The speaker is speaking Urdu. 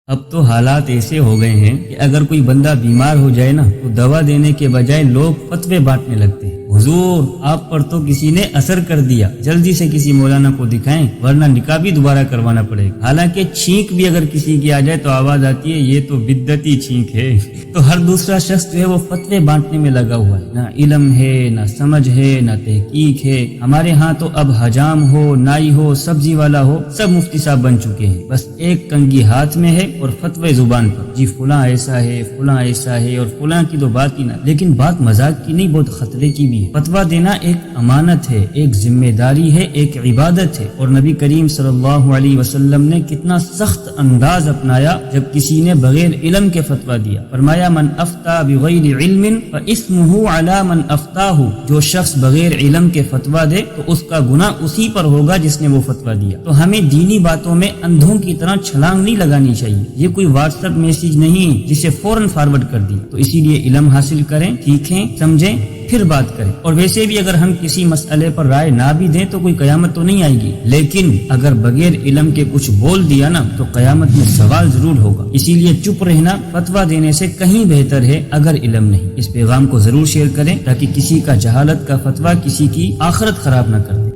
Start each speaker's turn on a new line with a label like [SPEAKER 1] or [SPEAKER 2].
[SPEAKER 1] اب تو حالات ایسے ہو گئے ہیں کہ اگر کوئی بندہ بیمار ہو جائے نا تو دوا دینے کے بجائے لوگ فتوے بانٹنے لگتے ہیں۔ حضور آپ پر تو کسی نے اثر کر دیا، جلدی سے کسی مولانا کو دکھائیں ورنہ نکاح بھی دوبارہ کروانا پڑے گا۔ حالانکہ چھینک بھی اگر کسی کی آ جائے تو آواز آتی ہے یہ تو بدعتی چھینک ہے۔ تو ہر دوسرا شخص جو ہے وہ فتوے بانٹنے میں لگا ہوا ہے، نہ علم ہے نہ سمجھ ہے نہ تحقیق ہے۔ ہمارے ہاں تو اب حجام ہو نائی ہو سبزی والا ہو سب مفتی صاحب بن چکے ہیں، بس ایک کنگھی ہاتھ میں ہے اور فتوے زبان پر، جی فلاں ایسا ہے فلاں ایسا ہے اور فلاں کی تو بات ہی نہ۔ لیکن بات مذاق کی نہیں، بہت خطرے کی بھی ہے۔ فتویٰ دینا ایک امانت ہے، ایک ذمہ داری ہے، ایک عبادت ہے، اور نبی کریم صلی اللہ علیہ وسلم نے کتنا سخت انداز اپنایا جب کسی نے بغیر علم کے فتویٰ دیا۔ فرمایا من افتى بغیر علم فاسمہ علی من افتاہ، جو شخص بغیر علم کے فتویٰ دے تو اس کا گناہ اسی پر ہوگا جس نے وہ فتویٰ دیا۔ تو ہمیں دینی باتوں میں اندھوں کی طرح چھلانگ نہیں لگانی چاہیے، یہ کوئی واٹس ایپ میسج نہیں جسے فوراً فارورڈ کر دی۔ تو اسی لیے علم حاصل کریں، سیکھیں، سمجھیں، پھر بات کریں۔ اور ویسے بھی اگر ہم کسی مسئلے پر رائے نہ بھی دیں تو کوئی قیامت تو نہیں آئے گی، لیکن اگر بغیر علم کے کچھ بول دیا نا تو قیامت میں سوال ضرور ہوگا۔ اسی لیے چپ رہنا فتویٰ دینے سے کہیں بہتر ہے اگر علم نہیں۔ اس پیغام کو ضرور شیئر کریں تاکہ کسی کا جہالت کا فتویٰ کسی کی آخرت خراب نہ کر دے۔